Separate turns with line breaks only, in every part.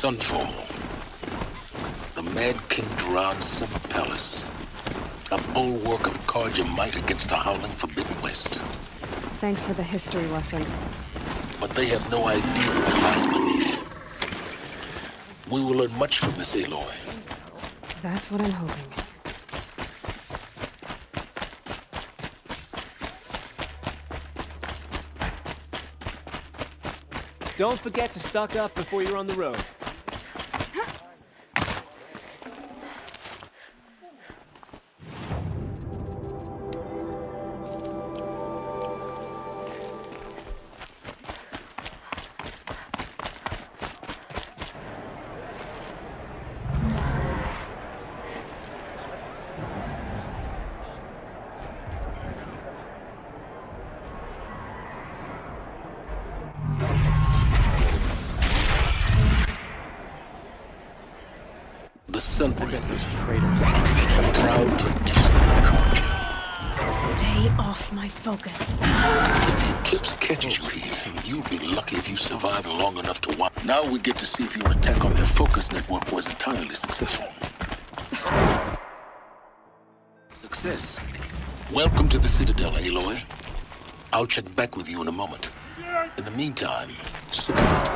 Sunfall. The Mad King Duran's summer palace. A bulwark of cards your might against the howling Forbidden West.
Thanks for the history lesson.
But they have no idea what lies beneath. We will learn much from this, Aloy.
That's what I'm hoping.
Don't forget to stock up before you're on the road.
The Sunbreak,
Those traitors.
a proud tradition of Carja.
Stay off my focus.
If the eclipse catches you here, you'll be lucky if you survive long enough to watch. Now we get to see if your attack on their focus network was entirely successful. Success. Welcome to the Citadel, Aloy. I'll check back with you in a moment. In the meantime, sick of it.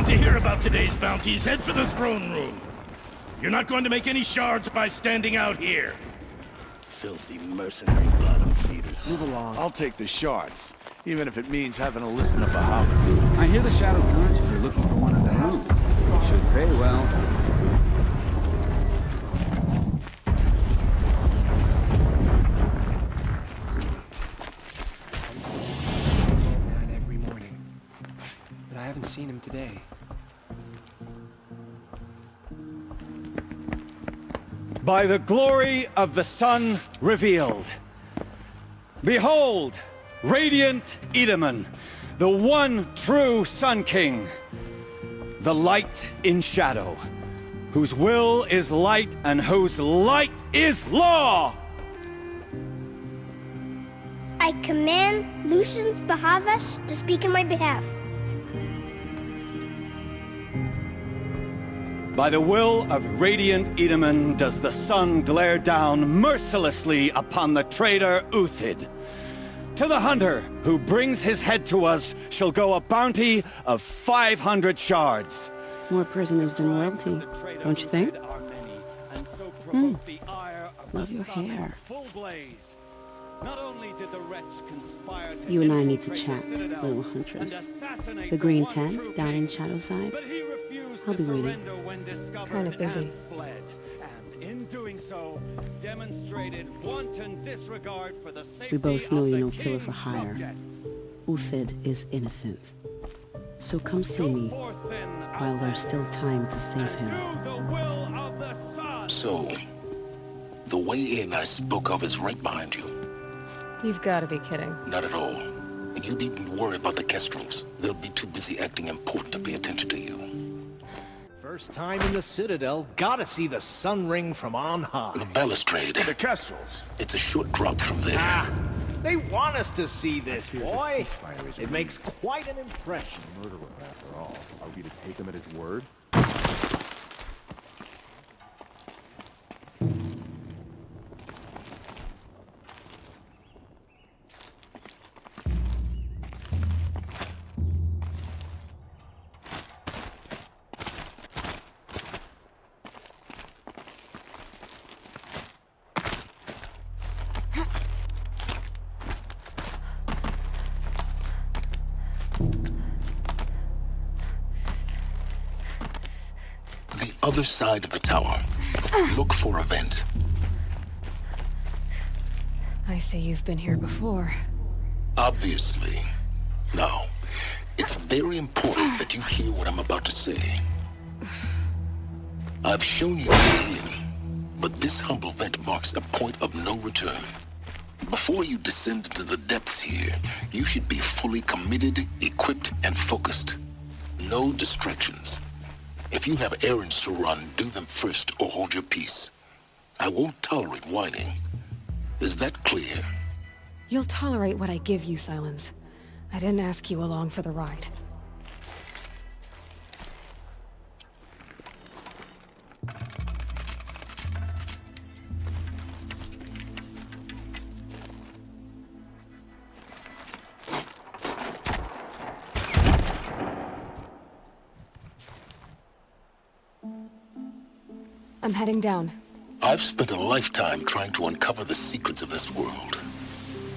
To hear about today's bounties, head for the throne room. You're not going to make any shards by standing out here. Filthy mercenary bottom feeders.
Move along.
I'll take the shards, even if it means having to listen to Bahamas.
I hear the Shadow Conscience are looking for one of the houses. Should pay well.
Every morning. But I haven't seen him today.
By the glory of the sun revealed. Behold, radiant Edaman, the one true Sun King, the light in shadow, whose will is light and whose light is law!
I command Lucius Bahavas to speak in my behalf.
By the will of radiant Edaman does the sun glare down mercilessly upon the traitor Uthid. To the hunter who brings his head to us shall go a bounty of 500 shards.
More prisoners than royalty, don't you think? Love your hair. You and I need to chat, little huntress. The green tent down in Shadowside. I'll be waiting.
Kind of busy.
We both know you're no killer for hire. Uthid is innocent. So come see me while there's still time to save him.
So, the way in I spoke of is right behind you.
You've got to be kidding.
Not at all. And you needn't worry about the Kestrels. They'll be too busy acting important to pay attention to you.
First time in the Citadel, gotta see the sun ring from on high.
The balustrade.
The Kestrels.
It's a short drop from there.
Ah, they want us to see this, boy. It makes quite an impression.
Murderer, after all. Are we to take him at his word?
Other side of the tower. Look for a vent.
I see you've been here before.
Obviously. Now, it's very important that you hear what I'm about to say. I've shown you the way in, but this humble vent marks a point of no return. Before you descend into the depths here, you should be fully committed, equipped, and focused. No distractions. If you have errands to run, do them first or hold your peace. I won't tolerate whining. Is that clear?
You'll tolerate what I give you, Silence. I didn't ask you along for the ride. I'm heading down.
I've spent a lifetime trying to uncover the secrets of this world.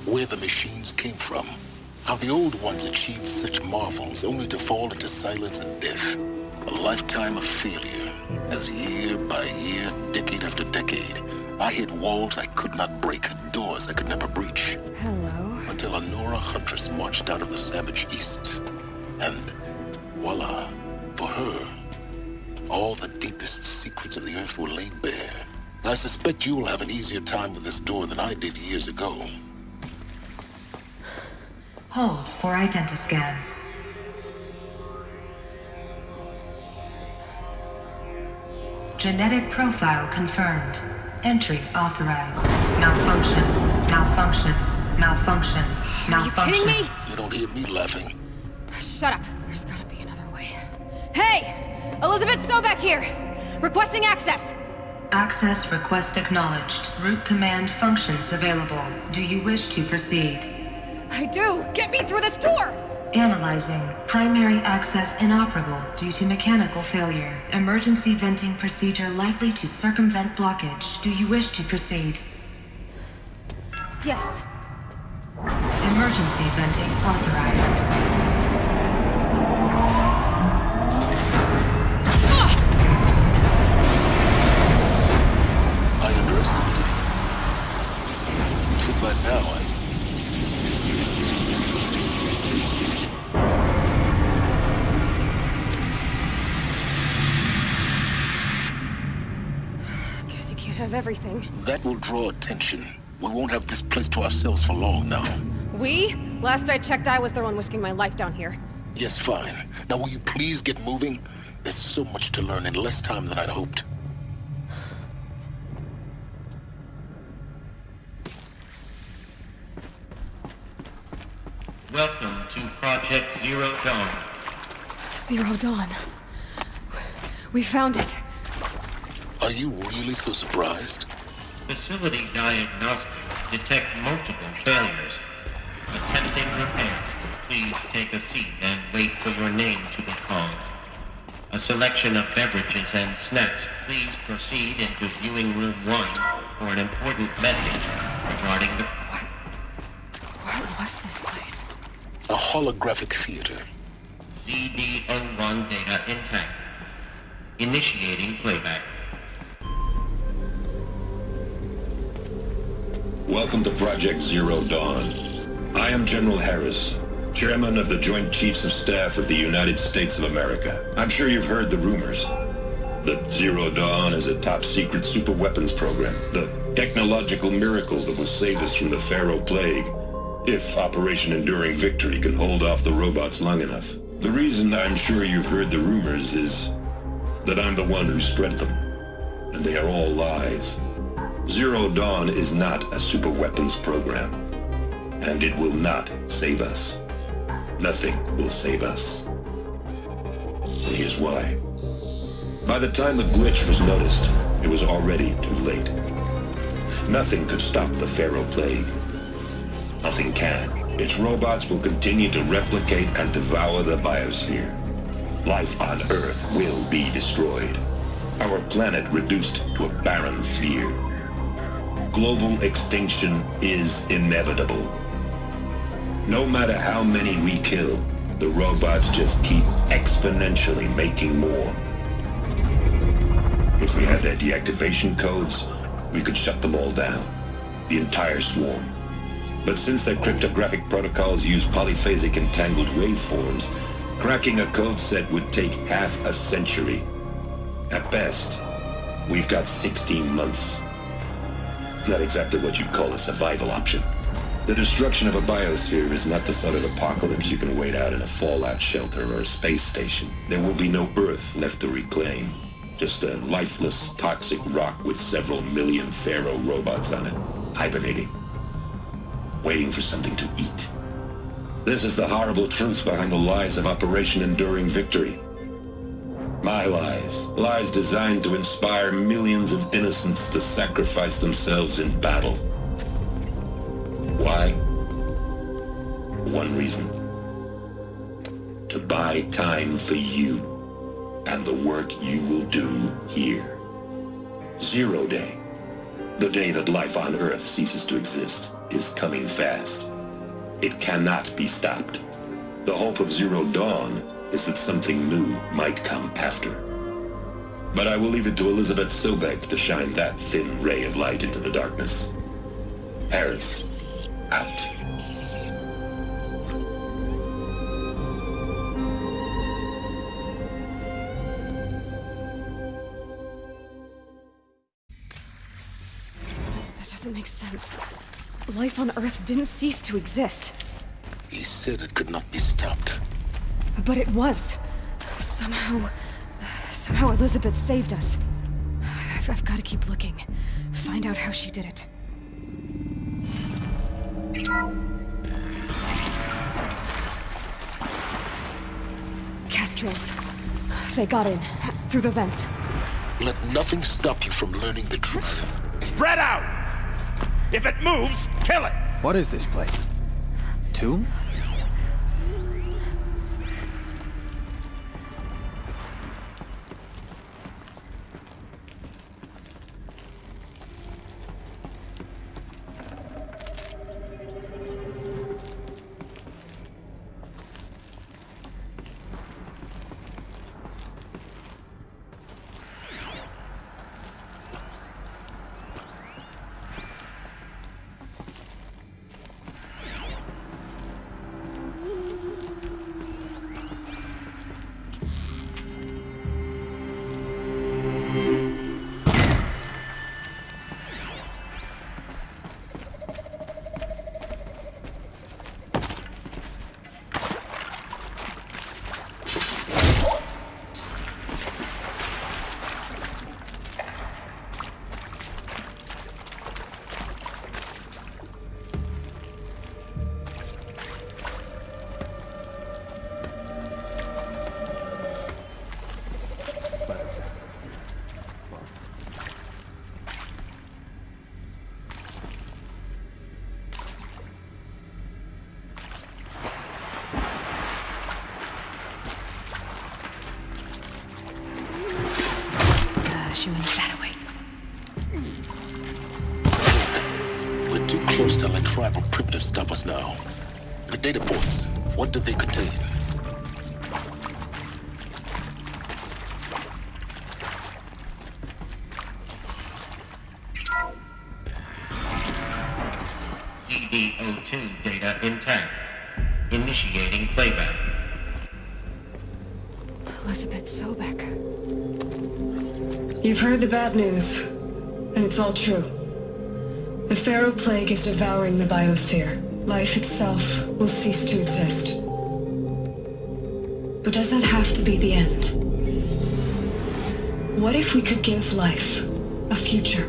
Where the machines came from. How the old ones achieved such marvels only to fall into silence and death. A lifetime of failure. As year by year, decade after decade, I hit walls I could not break, doors I could never breach.
Hello.
Until a Nora huntress marched out of the savage east. And voila, for her, all the deepest secrets of the earth were laid bare. I suspect you will have an easier time with this door than I did years ago.
Hold for identiscan. Genetic profile confirmed. Entry authorized. Malfunction. Malfunction. Malfunction. Malfunction.
Are you kidding me?
You don't hear me laughing.
Shut up. There's gotta be another way. Hey! Elizabeth Sobeck here! Requesting access!
Access request acknowledged. Root command functions available. Do you wish to proceed?
I do! Get me through this door!
Analyzing. Primary access inoperable due to mechanical failure. Emergency venting procedure likely to circumvent blockage. Do you wish to proceed?
Yes.
Emergency venting authorized.
I underestimated you. Too bad now
Guess you can't have everything.
That will draw attention. We won't have this place to ourselves for long now.
We? Last I checked, I was the one risking my life down here.
Yes, fine. Now will you please get moving? There's so much to learn in less time than I'd hoped.
Welcome to Project Zero Dawn.
Zero Dawn. We found it.
Are you really so surprised?
Facility diagnostics detect multiple failures. Attempting repair. Please take a seat and wait for your name to be called. A selection of beverages and snacks. Please proceed into viewing room 1 for an important message regarding the...
What was this place?
A holographic theater.
CD01 data intact. Initiating playback.
Welcome to Project Zero Dawn. I am General Harris, Chairman of the Joint Chiefs of Staff of the United States of America. I'm sure you've heard the rumors that Zero Dawn is a top-secret superweapons program, the technological miracle that will save us from the Pharaoh Plague, if Operation Enduring Victory can hold off the robots long enough. The reason I'm sure you've heard the rumors is that I'm the one who spread them, and they are all lies. Zero Dawn is not a superweapons program, and it will not save us. Nothing will save us. And here's why. By the time the glitch was noticed, it was already too late. Nothing could stop the Pharaoh Plague. Nothing can. Its robots will continue to replicate and devour the biosphere. Life on Earth will be destroyed. Our planet reduced to a barren sphere. Global extinction is inevitable. No matter how many we kill, the robots just keep exponentially making more. If we had their deactivation codes, we could shut them all down. The entire swarm. But since their cryptographic protocols use polyphasic entangled waveforms, cracking a code set would take half a century. At best, we've got 16 months. Not exactly what you'd call a survival option. The destruction of a biosphere is not the sort of apocalypse you can wait out in a fallout shelter or a space station. There will be no Earth left to reclaim. Just a lifeless, toxic rock with several million Pharaoh robots on it, hibernating, waiting for something to eat. This is the horrible truth behind the lies of Operation Enduring Victory. My lies. Lies designed to inspire millions of innocents to sacrifice themselves in battle. Why? One reason. To buy time for you and the work you will do here. 0 Day. The day that life on Earth ceases to exist is coming fast. It cannot be stopped. The hope of Zero Dawn is that something new might come after. But I will leave it to Elizabeth Sobek to shine that thin ray of light into the darkness. Harris, out.
That doesn't make sense. Life on Earth didn't cease to exist.
He said it could not be stopped.
But it was. Somehow Elizabeth saved us. I've got to keep looking. Find out how she did it. Kestrels. They got in. Through the vents.
Let nothing stop you from learning the truth.
Spread out! If it moves, kill it!
What is this place? Tomb?
Shooing that away.
We're too close to let tribal primitives stop us now. The data points, what do they contain?
CD02 data intact. Initiating playback.
Elizabeth Sobek.
You've heard the bad news, and it's all true. The Pharaoh Plague is devouring the biosphere. Life itself will cease to exist. But does that have to be the end? What if we could give life a future?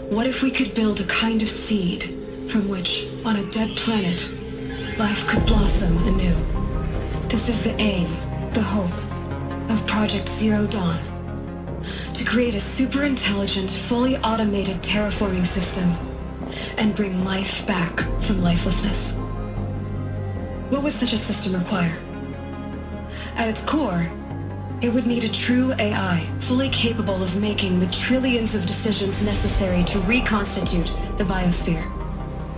What if we could build a kind of seed from which, on a dead planet, life could blossom anew? This is the aim, the hope, of Project Zero Dawn. To create a super-intelligent, fully automated terraforming system and bring life back from lifelessness. What would such a system require? At its core, it would need a true AI, fully capable of making the trillions of decisions necessary to reconstitute the biosphere.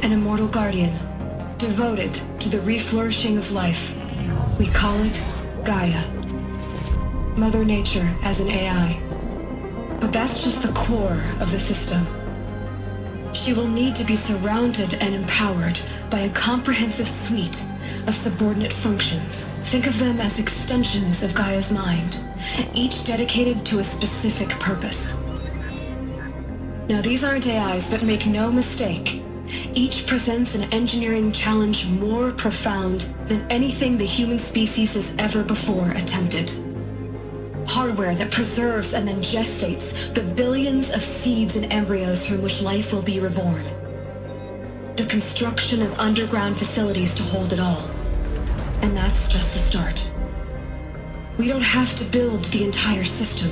An immortal guardian, devoted to the reflourishing of life. We call it Gaia. Mother Nature as an AI. But that's just the core of the system. She will need to be surrounded and empowered by a comprehensive suite of subordinate functions. Think of them as extensions of Gaia's mind, each dedicated to a specific purpose. Now, these aren't AIs, but make no mistake, each presents an engineering challenge more profound than anything the human species has ever before attempted. Hardware that preserves and then gestates the billions of seeds and embryos from which life will be reborn. The construction of underground facilities to hold it all. And that's just the start. We don't have to build the entire system.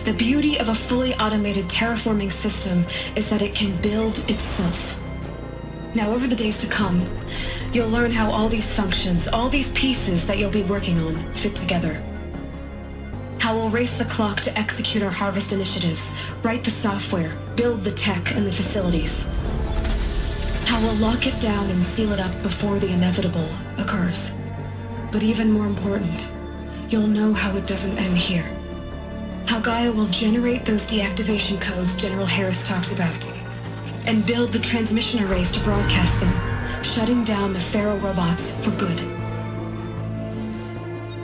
The beauty of a fully automated terraforming system is that it can build itself. Now, over the days to come, you'll learn how all these functions, all these pieces that you'll be working on, fit together. How we'll race the clock to execute our harvest initiatives, write the software, build the tech and the facilities. How we'll lock it down and seal it up before the inevitable occurs. But even more important, you'll know how it doesn't end here. How Gaia will generate those deactivation codes General Harris talked about, and build the transmission arrays to broadcast them, shutting down the Pharaoh robots for good.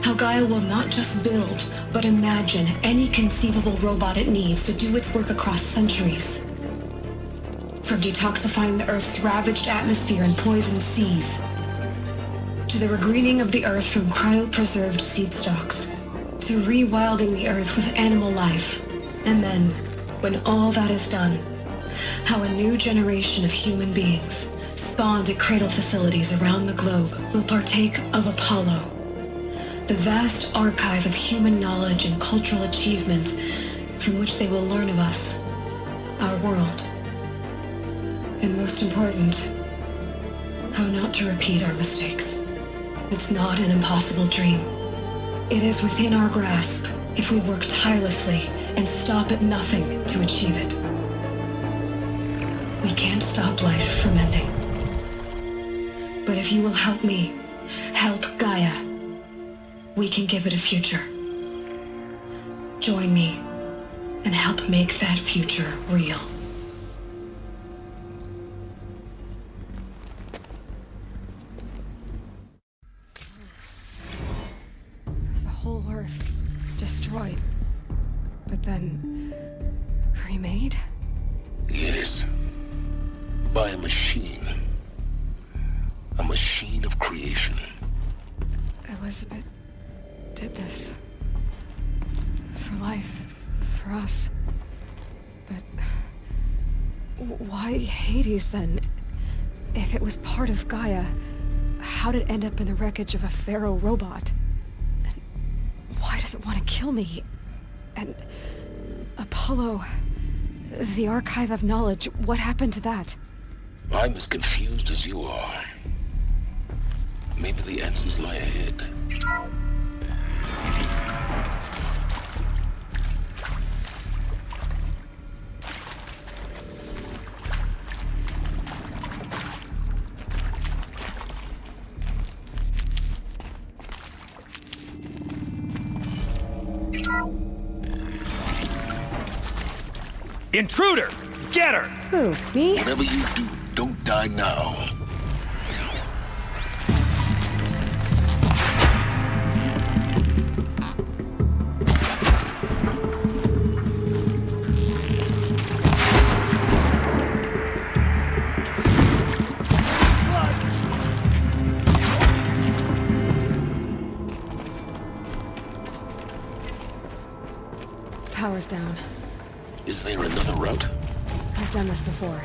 How Gaia will not just build, but imagine any conceivable robot it needs to do its work across centuries. From detoxifying the Earth's ravaged atmosphere and poisoned seas, to the regreening of the Earth from cryopreserved seed stalks, to rewilding the Earth with animal life. And then, when all that is done, how a new generation of human beings, spawned at cradle facilities around the globe, will partake of Apollo, the vast archive of human knowledge and cultural achievement from which they will learn of us, our world. And most important, how not to repeat our mistakes. It's not an impossible dream. It is within our grasp if we work tirelessly and stop at nothing to achieve it. We can't stop life from ending. But if you will help me, help Gaia, we can give it a future. Join me and help make that future real.
The whole Earth destroyed, but then remade?
Yes. By a machine. A machine of creation.
Elizabeth did this. For life. For us. But why Hades then? If it was part of Gaia, how did it end up in the wreckage of a Pharaoh robot? And why does it want to kill me? And Apollo, the archive of knowledge, what happened to that?
I'm as confused as you are. Maybe the answers lie ahead.
Intruder! Get her!
Who, me?
Whatever you do, don't die now.
Power's down.
Is there another route?
I've done this before.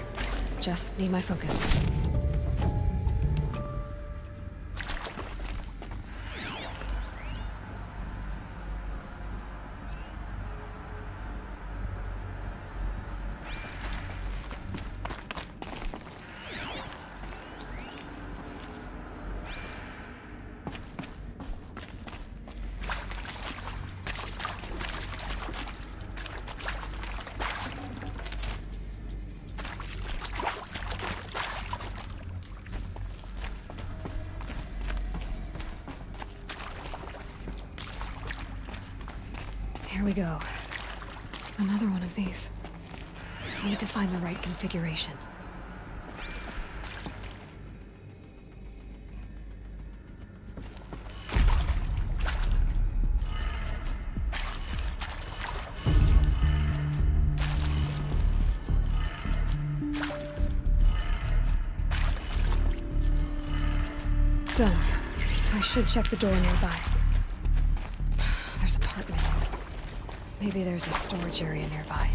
Just need my focus. Here we go. Another one of these. Need to find the right configuration. Done. I should check the door nearby. There's a part missing. Maybe there's a storage area nearby.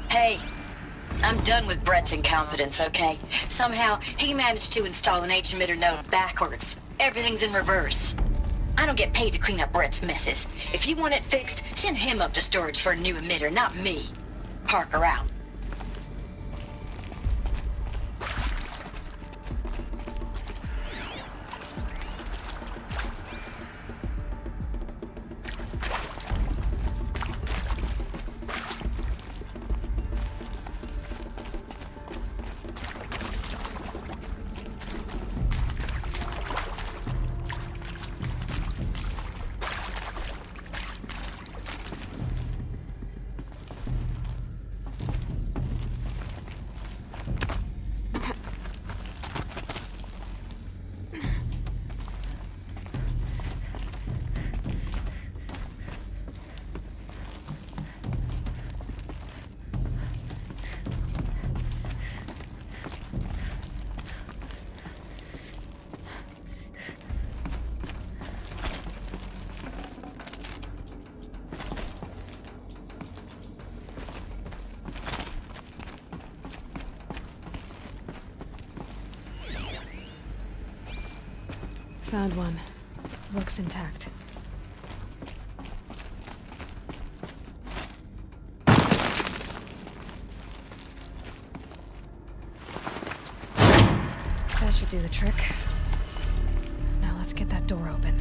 Hey, I'm done with Brett's incompetence, okay? Somehow, he managed to install an H-emitter node backwards. Everything's in reverse. I don't get paid to clean up Brett's messes. If you want it fixed, send him up to storage for a new emitter, not me. Parker out.
Found one. Looks intact. That should do the trick. Now let's get that door open.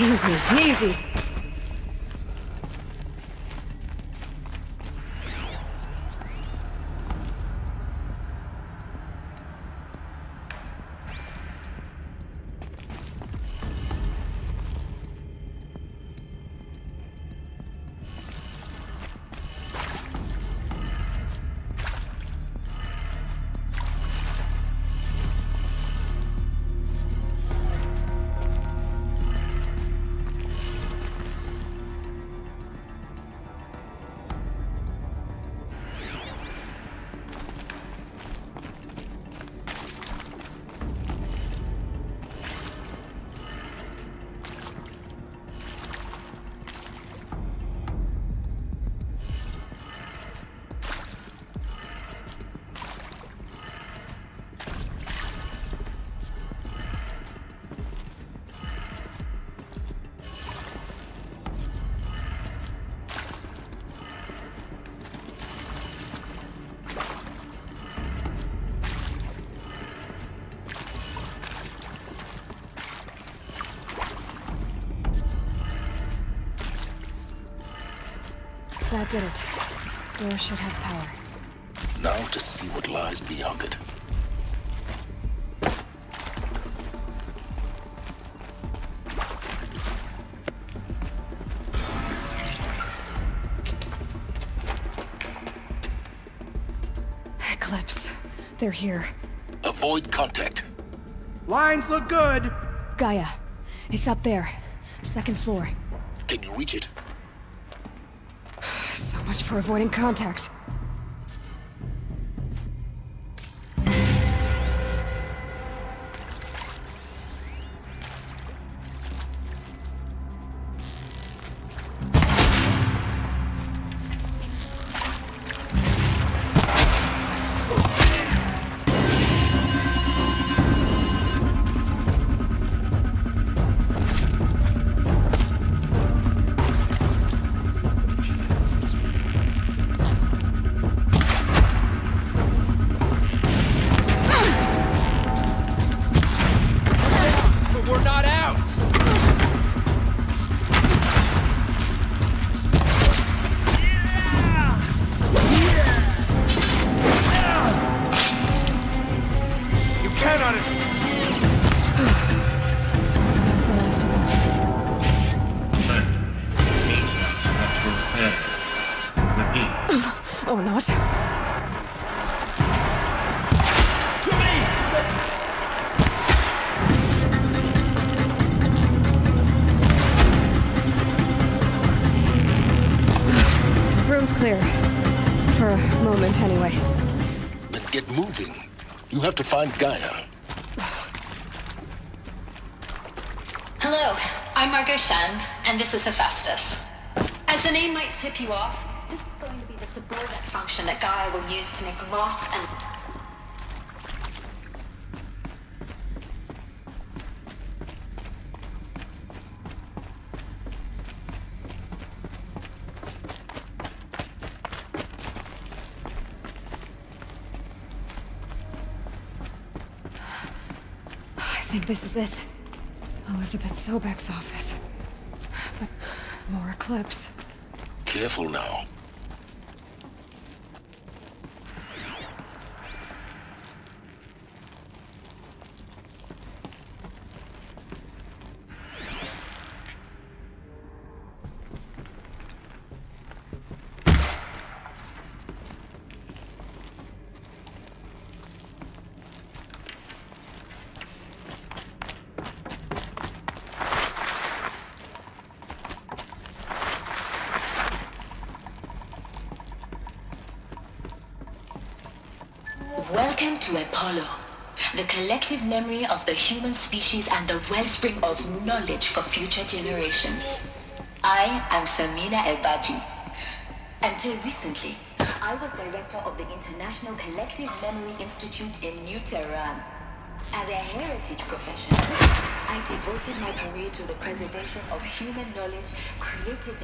Easy, easy. that did it. Door should have power.
Now to see what lies beyond it.
Eclipse. They're here.
Avoid contact.
Lines look good.
Gaia. It's up there. Second floor.
Can you reach it?
So much for avoiding contact. Or not. Room's clear. For a moment, anyway.
Then get moving. You have to find Gaia.
Hello, I'm Margot Shen, and this is Hephaestus. As the name might tip you off, this is going to be the subordinate function that Gaia will use to make lots and...
I think this is it. Elizabeth Sobek's office. But more Eclipse.
Careful now.
Welcome to Apollo, the collective memory of the human species and the wellspring of knowledge for future generations. I am Samina Ebaji. Until recently, I was director of the International Collective Memory Institute in New Tehran. As a heritage professional, I devoted my career to the preservation of human knowledge created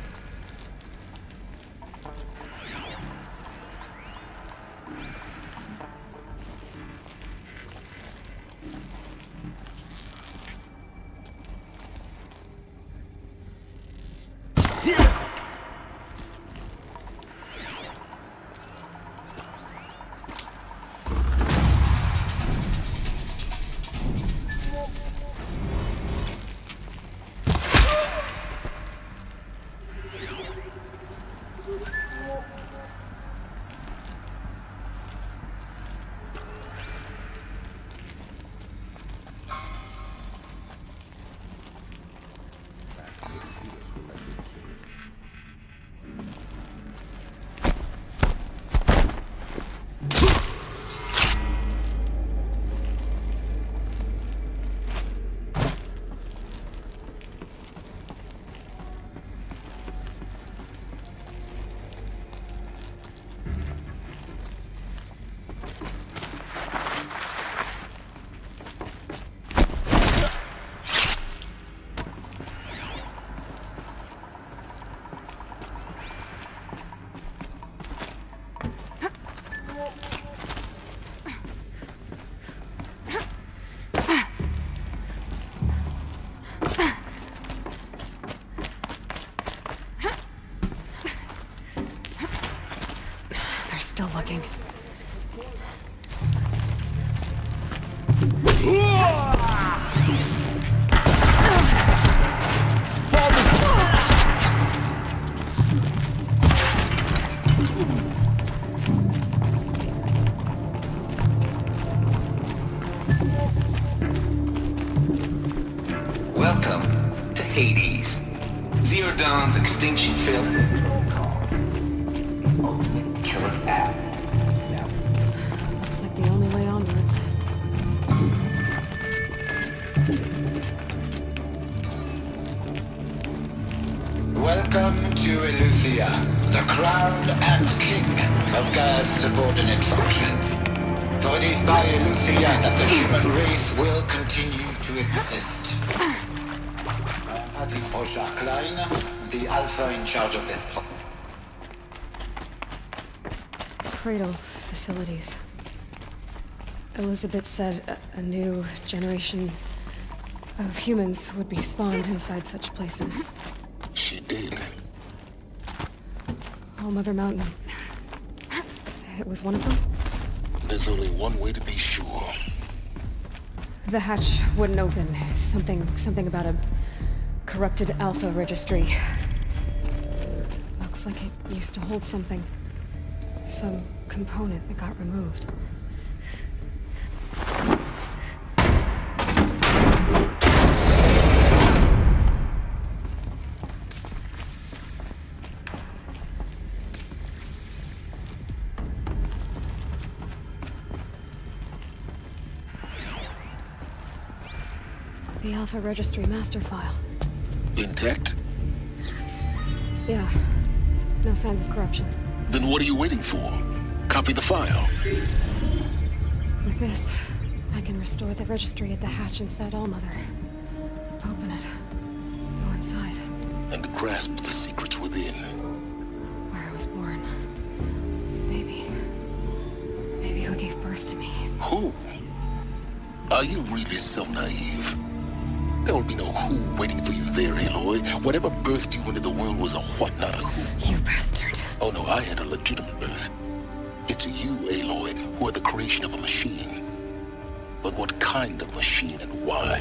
still looking.
Welcome to Hades. Zero Dawn's extinction filth. Ultimate killer app.
Looks like the only way onwards.
Welcome to Eleuthia, the crown and king of Gaia's subordinate functions. For it is by Eleuthia that the human race will continue to exist. I am Patrick Brochard-Klein, the Alpha in charge of this
Cradle facilities. Elizabeth said a new generation of humans would be spawned inside such places.
She did.
All Mother Mountain. It was one of them?
There's only one way to be sure.
The hatch wouldn't open. Something about a corrupted Alpha registry. Looks like it used to hold something. Some component that got removed. The Alpha Registry master file.
Intact?
Yeah. No signs of corruption.
Then what are you waiting for? Copy the file.
With this, I can restore the registry at the hatch inside Allmother. Open it. Go inside.
And grasp the secrets within.
Where I was born. Maybe who gave birth to me.
Who? Are you really so naive? There will be no who waiting for you there, Aloy. Whatever birthed you into the world was a what, not a who.
You bastard.
Oh no, I had a legitimate birth. It's you, Aloy, who are the creation of a machine. But what kind of machine and why?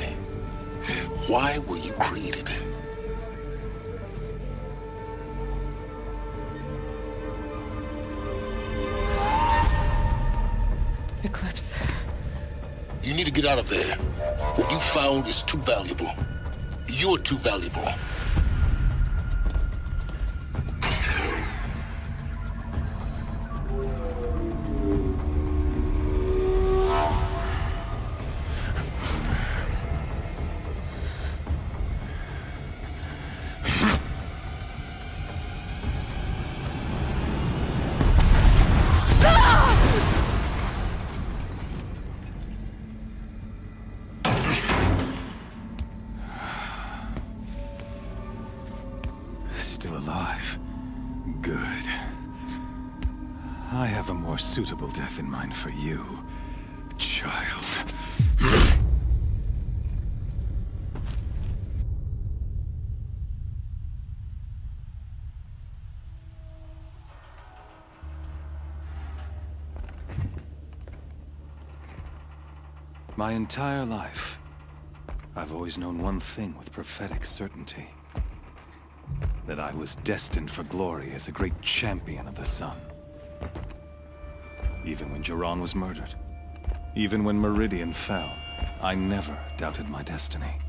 Why were you created?
Eclipse.
You need to get out of there. What you found is too valuable. You're too valuable.
Still alive. Good. I have a more suitable death in mind for you, child. My entire life, I've always known one thing with prophetic certainty. That I was destined for glory as a great champion of the sun. Even when Jiran was murdered, even when Meridian fell, I never doubted my destiny.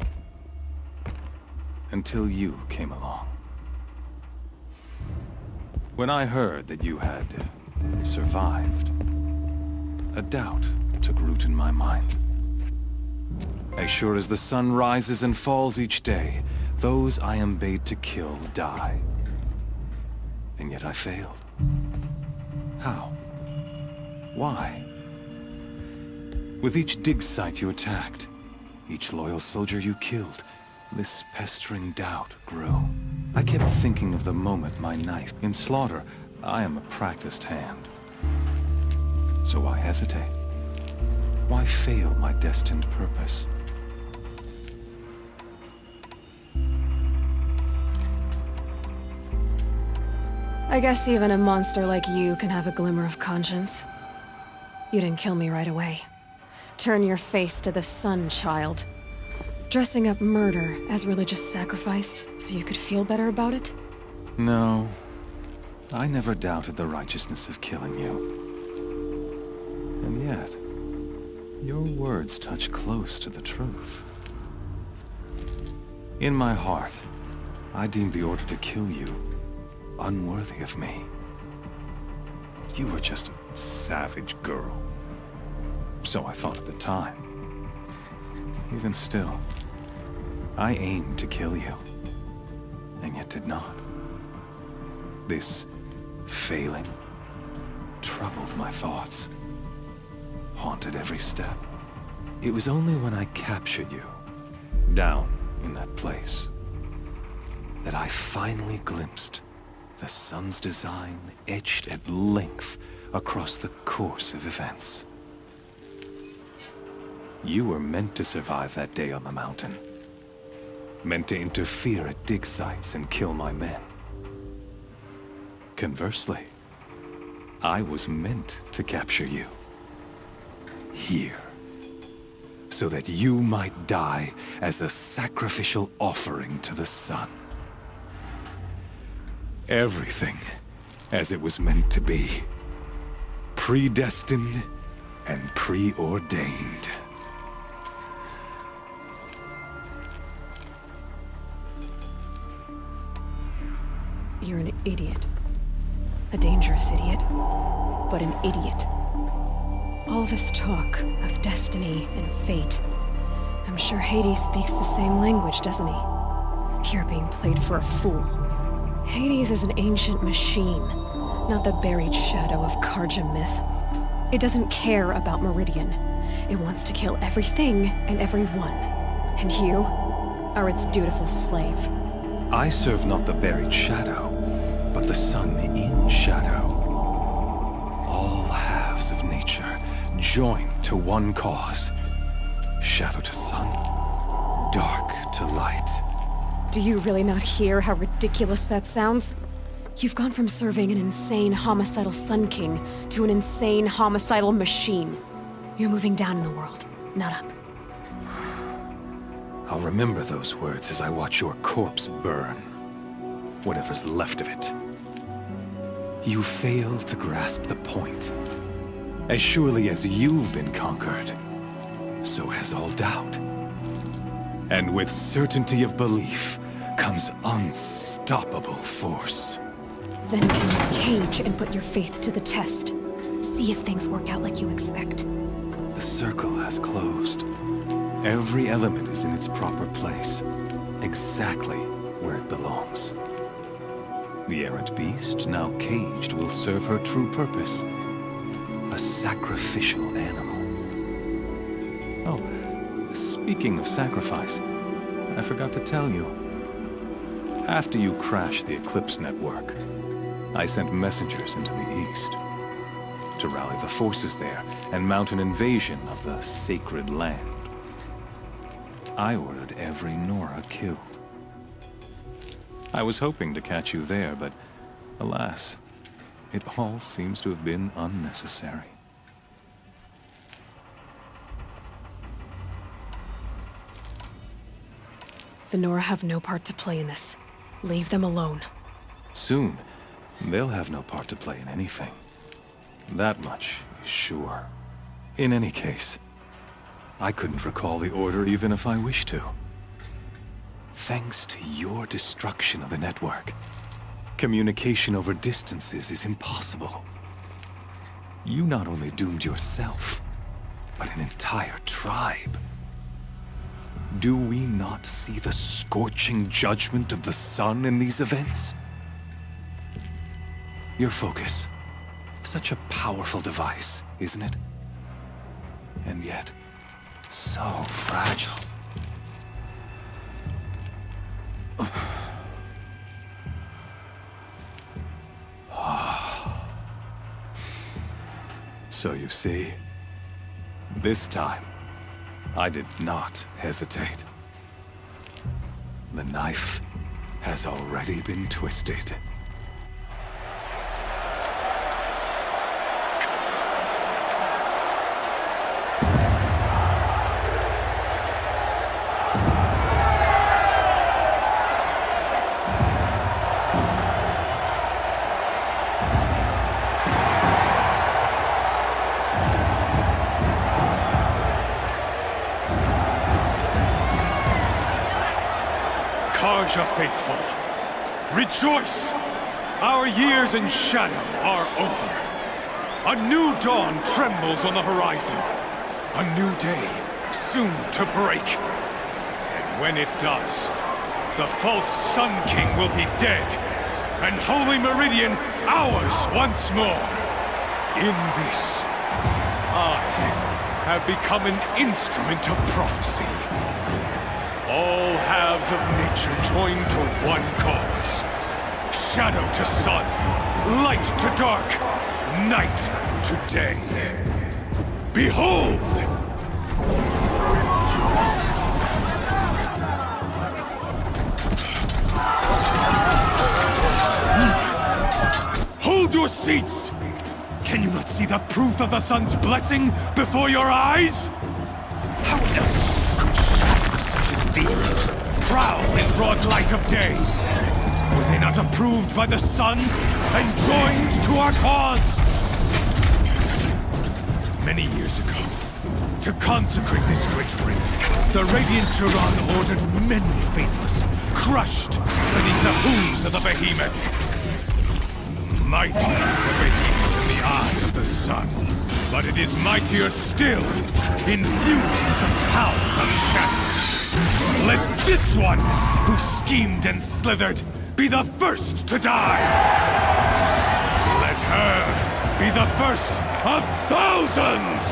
Until you came along. When I heard that you had survived, a doubt took root in my mind. As sure as the sun rises and falls each day, those I am bade to kill die. And yet I failed. How? Why? With each dig site you attacked, each loyal soldier you killed, this pestering doubt grew. I kept thinking of the moment my knife. In slaughter, I am a practiced hand. So why hesitate? Why fail my destined purpose?
I guess even a monster like you can have a glimmer of conscience. You didn't kill me right away. Turn your face to the sun, child. Dressing up murder as religious sacrifice so you could feel better about it?
No. I never doubted the righteousness of killing you. And yet, your words touch close to the truth. In my heart, I deemed the order to kill you unworthy of me. You were just a savage girl. So I thought at the time. Even still, I aimed to kill you, and yet did not. This failing troubled my thoughts, haunted every step. It was only when I captured you, down in that place, that I finally glimpsed the sun's design etched at length across the course of events. You were meant to survive that day on the mountain. Meant to interfere at dig sites and kill my men. Conversely, I was meant to capture you. Here. So that you might die as a sacrificial offering to the sun. Everything as it was meant to be. Predestined and preordained.
You're an idiot. A dangerous idiot, but an idiot. All this talk of destiny and fate. I'm sure Hades speaks the same language, doesn't he? You're being played for a fool. Hades is an ancient machine, not the buried shadow of Karja myth. It doesn't care about Meridian. It wants to kill everything and everyone. And you are its dutiful slave.
I serve not the buried shadow, but the sun in shadow. All halves of nature joined to one cause. Shadow to sun, dark to light.
Do you really not hear how ridiculous that sounds? You've gone from serving an insane homicidal Sun King to an insane homicidal machine. You're moving down in the world, not up.
I'll remember those words as I watch your corpse burn. Whatever's left of it. You fail to grasp the point. As surely as you've been conquered, so has all doubt. And with certainty of belief comes unstoppable force.
Then cleanse the cage and put your faith to the test. See if things work out like you expect.
The circle has closed. Every element is in its proper place, exactly where it belongs. The errant beast, now caged, will serve her true purpose. A sacrificial animal. Oh, speaking of sacrifice, I forgot to tell you. After you crashed the Eclipse network, I sent messengers into the east to rally the forces there and mount an invasion of the sacred land. I ordered every Nora killed. I was hoping to catch you there, but alas, it all seems to have been unnecessary.
The Nora have no part to play in this. Leave them alone.
Soon, they'll have no part to play in anything. That much is sure. In any case, I couldn't recall the order even if I wished to. Thanks to your destruction of the network, communication over distances is impossible. You not only doomed yourself, but an entire tribe. Do we not see the scorching judgment of the sun in these events? Your focus. Such a powerful device, isn't it? And yet, so fragile. So you see, this time, I did not hesitate. The knife has already been twisted. Persia faithful, rejoice! Our years in shadow are over. A new dawn trembles on the horizon. A new day soon to break. And when it does, the false Sun King will be dead, and Holy Meridian ours once more. In this, I have become an instrument of prophecy. All halves of nature join to one cause. Shadow to sun, light to dark, night to day. Behold! Hold your seats! Can you not see the proof of the sun's blessing before your eyes? How else could shadows such as these prowl in broad light of day? Were they not approved by the sun and joined to our cause? Many years ago, to consecrate this great ring, the Radiant Turan ordered many faithless, crushed beneath the hooves of the behemoth. Mighty is the behemoth in the eye of the sun, but it is mightier still, infused with the power of shadow. Let this one, who schemed and slithered, be the first to die! Let her be the first of thousands!